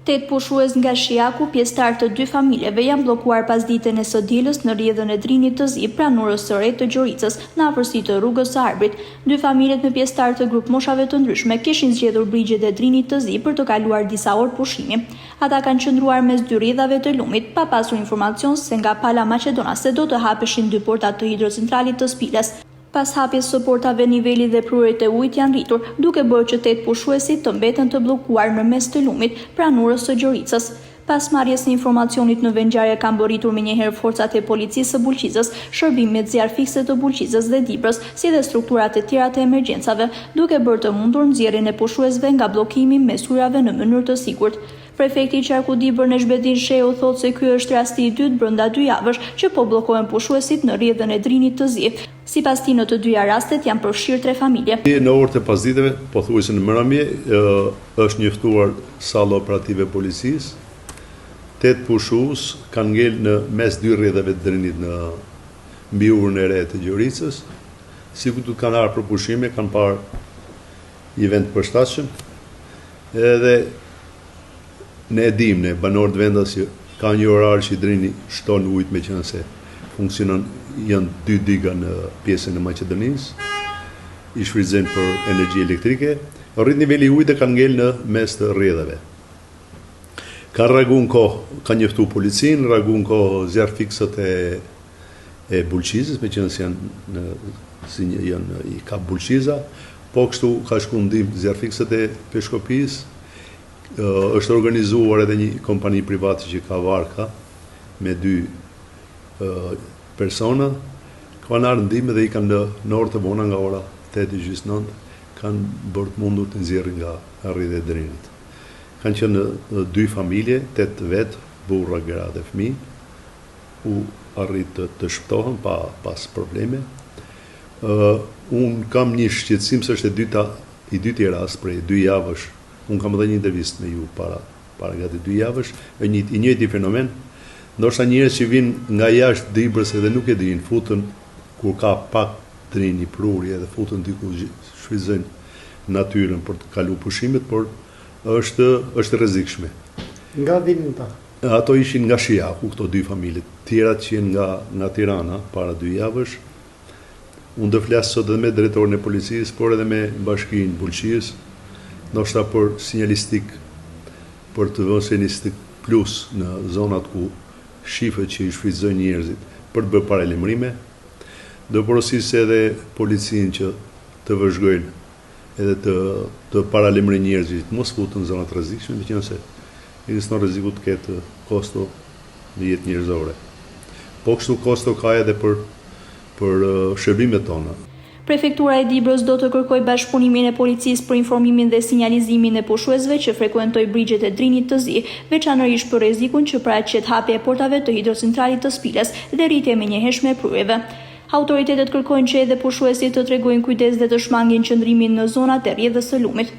8 pushues nga Shiaku, pjesëtar të 2 familjeve, janë bllokuar pas ditën e së dielës në rrjedhën e Drinit të Zi, pranurës së re të Gjoricës, në afërsi të rrugës së Arbrit. 2 familjet me pjesëtar të grup moshave të ndryshme kishin zgjedhur brigjet e Drinit të Zi për të kaluar disa orë pushimi. Ata kanë qëndruar mes 2 rrjedhave të lumit, pa pasur informacion se nga pala maqedonase do të hapeshin 2 portat të hidrocentralit të Spiles. Pas hapjes së portave, niveli dhe prurit e ujit janë rritur, duke bërë që 8 pushuesit të mbeten të bllokuar në mes të lumit, pranurës së Gjoricës. Pas marrjes së informacionit në vendngjarje kanë mbërritur menjëherë forcat e policisë së Bulqizës, shërbimet zjarr fikse të Bulqizës dhe Dibrës, si dhe strukturat e tjera të emergjencave, duke bërë të mundur nxjerrjen e pushuesve nga bllokimi mes ujrave në mënyrë të sigurt. Prefekti i Qarku Dibër Neshbedin Shehu thotë se ky është rasti i dytë brenda 2 javësh që po bllokohen pushuesit në rrjedhën e Drinit të Zi. Sipas tij, në të dyja rastet janë përfshirë 3 familje. Në orët e pasditteve, pothuajse në mbrëmje, është njoftuar salla operative e policisë. 8 pushues kanë ngel në mes 2 rrjedhave të Drinit në mbi urën e re të Gjoricës. Sikur të kanë ardhur për pushime, kanë parë një vend të përshtatshëm. Edhe ne e dim, ne banorët vendas, që ka një orar që i Drini shton ujt, me qenë se funksionon, janë 2 diga në pjesën e Maqedonisë, i shfrytëzojnë për energji elektrike. Rrit niveli i ujit e kanë ngel në mes të rrjedhave. Ka reaguar në kohë, ka njoftu policinë, reaguar në kohë zjarr fiksët e Bulqizës, me qenë se janë i kap Bulqiza, po kështu ka shku ndim zjarr fiksët e Peshkopisë. Është organizuar edhe një kompani private që ka varka me 2 persona, kanë ardhur ndihmë dhe i kanë në orë të vona nga ora 8:29 kanë bërë të mundur të nxjerrin nga rrjedhja e Drinit. Kanë qenë 2 familje, 8 vet, burra, gra dhe fëmijë, u arrit të shpëtohen pas probleme. Unë kam një shqetësim se është i dyti rast prej 2 javësh. Unë kam edhe një intervistë me ju para gati 2 javësh, i njëjti fenomen. Ndoshta njerëz që vinë nga jashtë Dibrës edhe nuk e dinë, futen kur ka pak drini, prurje, edhe futen diku, shfrytëzojnë natyrën për të kaluar pushimet, por është rrezikshme. Nga vinin ta? Ato ishin nga Shiaku, këto 2 familje. Tjerat që janë nga Tirana para 2 javësh. Unë do flas sot edhe me drejtorin e policisë, por edhe me bashkinë Bulqizës, ndoshta për sinjalistik, për të vënë sinjalistik plus në zonat ku shifet që i shfrytëzojnë njerëzit për të bërë paralajmërime. Do porosisë edhe policinë që të vëzhgojnë edhe të paralajmërojnë njerëzit mos futen në zonat rrezikshme, meqenëse se ekziston rreziku të ketë kosto në jetë njerëzore. Po kështu kosto ka edhe për shërbimet tona. Prefektura e Dibrës do të kërkojë bashkëpunimin e policisë për informimin dhe sinjalizimin e pushuesve që frekuentojnë brigjet e Drinit të Zi, veçanërisht për rrezikun që paraqet hapja e portave të hidrocentralit të Spiles dhe rritje menjëhershme e prurjeve. Autoritetet kërkojnë që edhe pushuesit të tregojnë kujdes dhe të shmangin qëndrimin në zonat e rrjedhës së lumit.